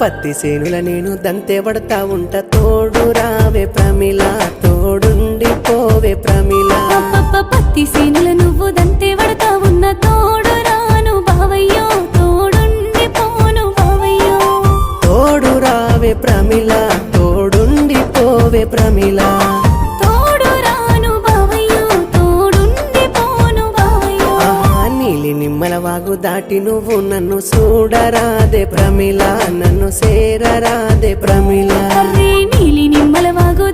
పత్తి సేనుల నేను దంతే పడతా ఉంట తోడు రావే ప్రమిళ తోడుండి పోవే ప్రమిళ పత్తి సేనుల నువ్వు దంతే పడతా ఉన్న తోడు రాను బావయ్యో తోడుండి పోను బావయ్యో తోడు రావే ప్రమిళ తోడుండి పోవే ప్రమిళ తోడు రాను బావయ్యో తోడుండి పోను బావయ్యో నీలి నిమ్మల వాగు దాటి నువ్వు నన్ను చూడరాదే ప్రమిళ నన్ను సేరరాదే ప్రమిళ నీలి నిమ్మల వాగు